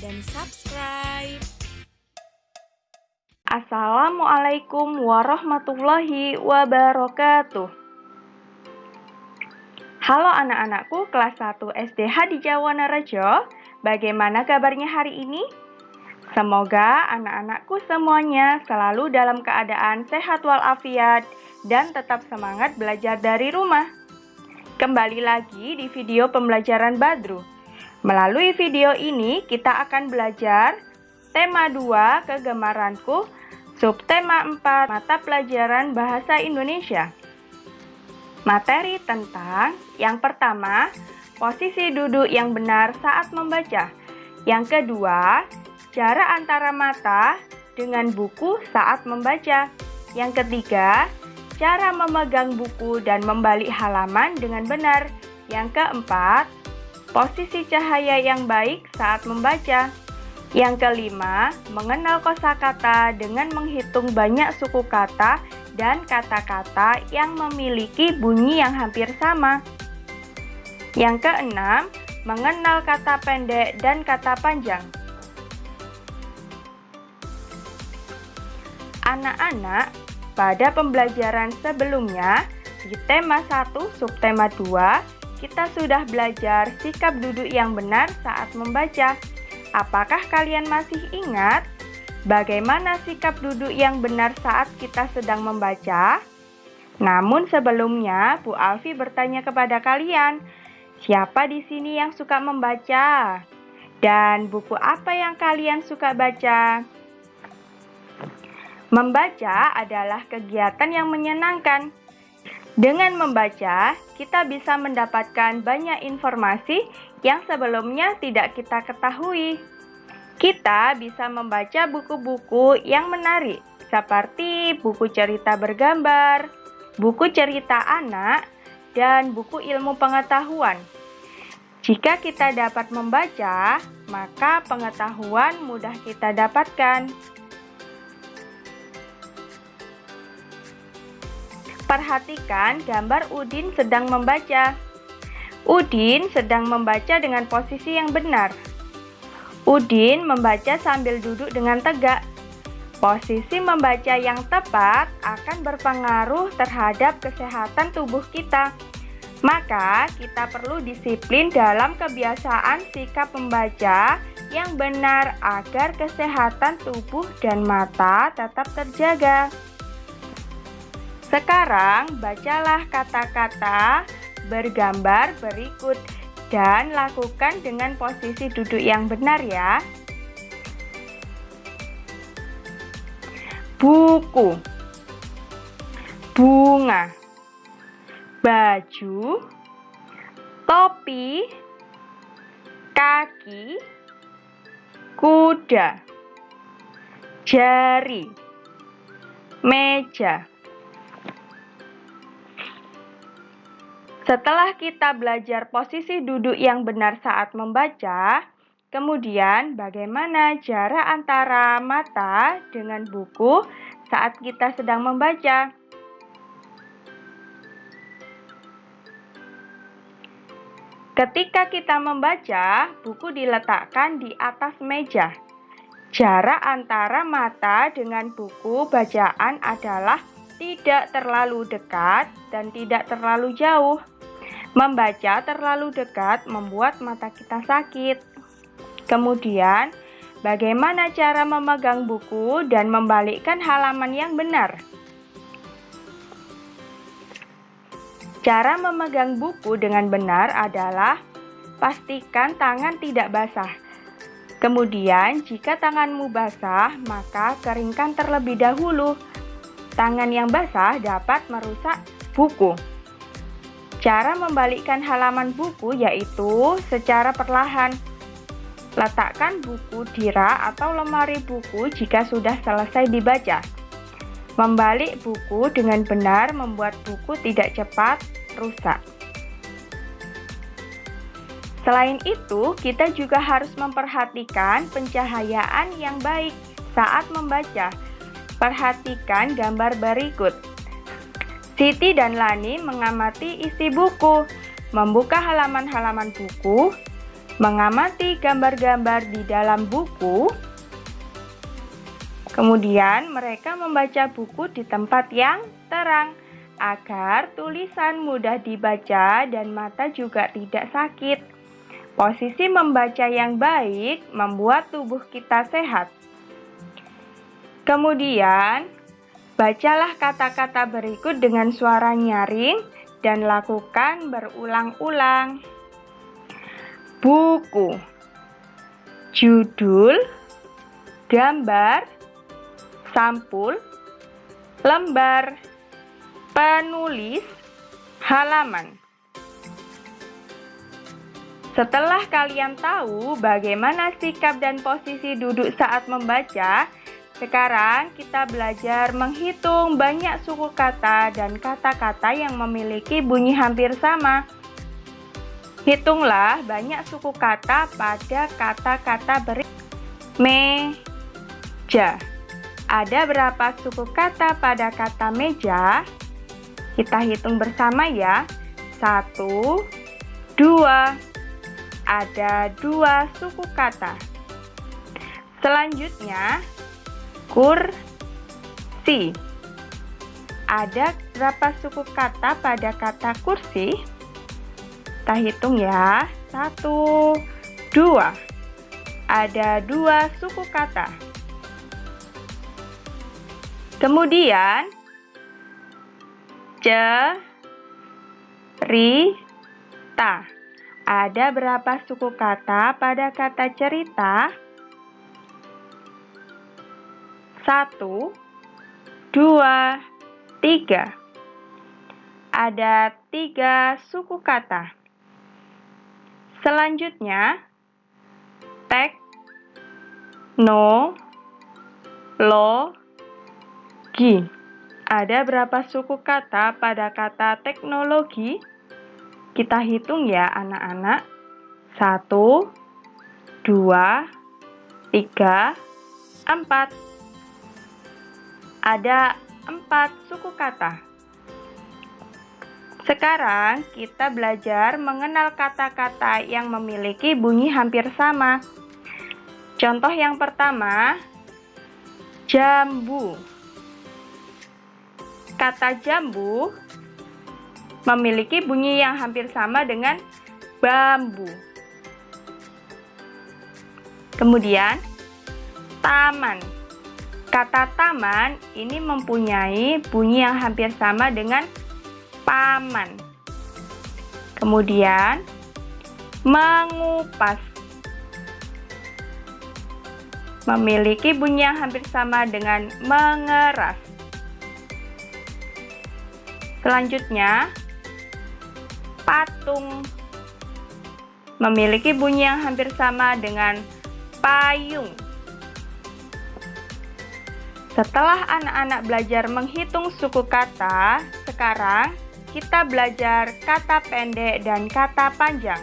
dan subscribe. Assalamualaikum warahmatullahi wabarakatuh. Halo anak-anakku kelas 1 SD Hadijah Wonorejo. Bagaimana kabarnya hari ini? Semoga anak-anakku semuanya selalu dalam keadaan sehat walafiat dan tetap semangat belajar dari rumah. Kembali lagi di video pembelajaran Badru. Melalui video ini kita akan belajar tema 2 kegemaranku, subtema 4 mata pelajaran bahasa Indonesia. Materi tentang yang pertama, posisi duduk yang benar saat membaca. Yang kedua, jarak antara mata dengan buku saat membaca. Yang ketiga, cara memegang buku dan membalik halaman dengan benar. Yang keempat, posisi cahaya yang baik saat membaca. Yang kelima, mengenal kosakata dengan menghitung banyak suku kata dan kata-kata yang memiliki bunyi yang hampir sama. Yang keenam, mengenal kata pendek dan kata panjang. Anak-anak, pada pembelajaran sebelumnya, di tema 1 subtema 2, kita sudah belajar sikap duduk yang benar saat membaca. Apakah kalian masih ingat bagaimana sikap duduk yang benar saat kita sedang membaca? Namun sebelumnya, Bu Alfi bertanya kepada kalian, siapa di sini yang suka membaca? Dan buku apa yang kalian suka baca? Membaca adalah kegiatan yang menyenangkan. Dengan membaca, kita bisa mendapatkan banyak informasi yang sebelumnya tidak kita ketahui. Kita bisa membaca buku-buku yang menarik, seperti buku cerita bergambar, buku cerita anak, dan buku ilmu pengetahuan. Jika kita dapat membaca, maka pengetahuan mudah kita dapatkan. Perhatikan gambar Udin sedang membaca. Udin sedang membaca dengan posisi yang benar. Udin membaca sambil duduk dengan tegak. Posisi membaca yang tepat akan berpengaruh terhadap kesehatan tubuh kita. Maka, kita perlu disiplin dalam kebiasaan sikap membaca yang benar agar kesehatan tubuh dan mata tetap terjaga. Sekarang, bacalah kata-kata bergambar berikut dan lakukan dengan posisi duduk yang benar ya. Buku, bunga, baju, topi, kaki, kuda, jari, meja. Setelah kita belajar posisi duduk yang benar saat membaca, kemudian bagaimana jarak antara mata dengan buku saat kita sedang membaca. Ketika kita membaca, buku diletakkan di atas meja. Jarak antara mata dengan buku bacaan adalah tidak terlalu dekat dan tidak terlalu jauh. Membaca terlalu dekat membuat mata kita sakit. Kemudian, bagaimana cara memegang buku dan membalikkan halaman yang benar? Cara memegang buku dengan benar adalah pastikan tangan tidak basah. Kemudian, jika tanganmu basah, maka keringkan terlebih dahulu. Tangan yang basah dapat merusak buku. Cara membalikkan halaman buku yaitu secara perlahan. Letakkan buku di rak atau lemari buku jika sudah selesai dibaca. Membalik buku dengan benar membuat buku tidak cepat rusak. Selain itu, kita juga harus memperhatikan pencahayaan yang baik saat membaca. Perhatikan gambar berikut. Siti dan Lani mengamati isi buku, membuka halaman-halaman buku, mengamati gambar-gambar di dalam buku. Kemudian mereka membaca buku di tempat yang terang agar tulisan mudah dibaca dan mata juga tidak sakit. Posisi membaca yang baik membuat tubuh kita sehat. Kemudian, bacalah kata-kata berikut dengan suara nyaring dan lakukan berulang-ulang. Buku, judul, gambar, sampul, lembar, penulis, halaman. Setelah kalian tahu bagaimana sikap dan posisi duduk saat membaca, sekarang kita belajar menghitung banyak suku kata dan kata-kata yang memiliki bunyi hampir sama. Hitunglah banyak suku kata pada kata-kata berikut. Meja. Ada berapa suku kata pada kata meja? Kita hitung bersama ya. 1, 2. Ada 2 suku kata. Selanjutnya, kursi. Ada berapa suku kata pada kata kursi? Kita hitung ya. 1, 2. Ada 2 suku kata. Kemudian, cerita. Ada berapa suku kata pada kata cerita? 1, 2, 3. Ada 3 suku kata. Selanjutnya, teknologi. Ada berapa suku kata pada kata teknologi? Kita hitung ya anak-anak. 1, 2, 3, 4. Ada 4 suku kata. Sekarang kita belajar mengenal kata-kata yang memiliki bunyi hampir sama. Contoh yang pertama, jambu. Kata jambu memiliki bunyi yang hampir sama dengan bambu. Kemudian, taman. Kata taman ini mempunyai bunyi yang hampir sama dengan paman. Kemudian, mengupas. Memiliki bunyi yang hampir sama dengan mengeras. Selanjutnya, patung. Memiliki bunyi yang hampir sama dengan payung. Setelah anak-anak belajar menghitung suku kata, sekarang kita belajar kata pendek dan kata panjang.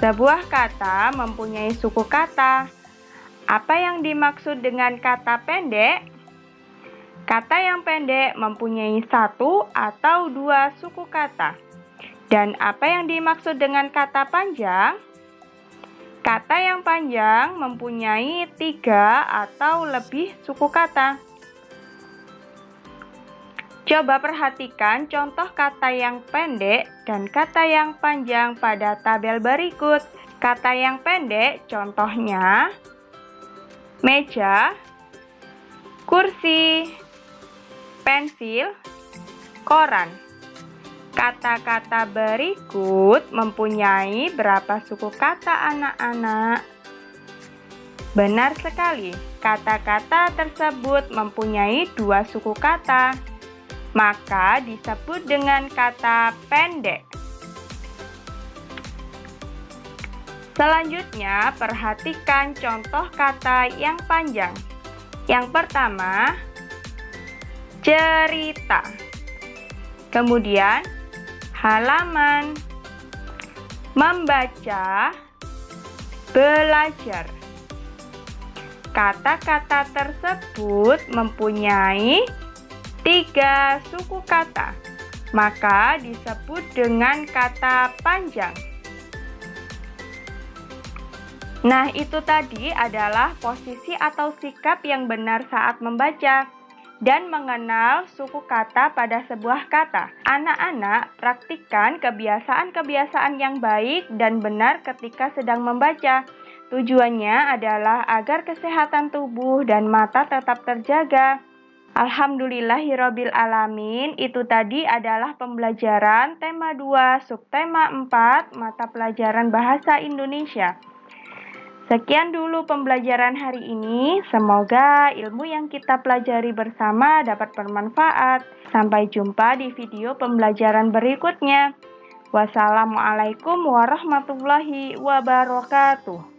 Sebuah kata mempunyai suku kata. Apa yang dimaksud dengan kata pendek? Kata yang pendek mempunyai 1 atau 2 suku kata. Dan apa yang dimaksud dengan kata panjang? Kata yang panjang mempunyai 3 atau lebih suku kata. Coba perhatikan contoh kata yang pendek dan kata yang panjang pada tabel berikut. Kata yang pendek contohnya meja, kursi, pensil, koran. Kata-kata berikut mempunyai berapa suku kata anak-anak? Benar sekali, kata-kata tersebut mempunyai 2 suku kata. Maka disebut dengan kata pendek. Selanjutnya, perhatikan contoh kata yang panjang. Yang pertama, cerita. Kemudian, halaman, membaca, belajar. Kata-kata tersebut mempunyai 3 suku kata, maka disebut dengan kata panjang. Nah, itu tadi adalah posisi atau sikap yang benar saat membaca dan mengenal suku kata pada sebuah kata. Anak-anak, praktikkan kebiasaan-kebiasaan yang baik dan benar ketika sedang membaca. Tujuannya adalah agar kesehatan tubuh dan mata tetap terjaga. Alhamdulillahirabbil alamin. Itu tadi adalah pembelajaran tema 2, subtema 4, mata pelajaran Bahasa Indonesia. Sekian dulu pembelajaran hari ini. Semoga ilmu yang kita pelajari bersama dapat bermanfaat. Sampai jumpa di video pembelajaran berikutnya. Wassalamualaikum warahmatullahi wabarakatuh.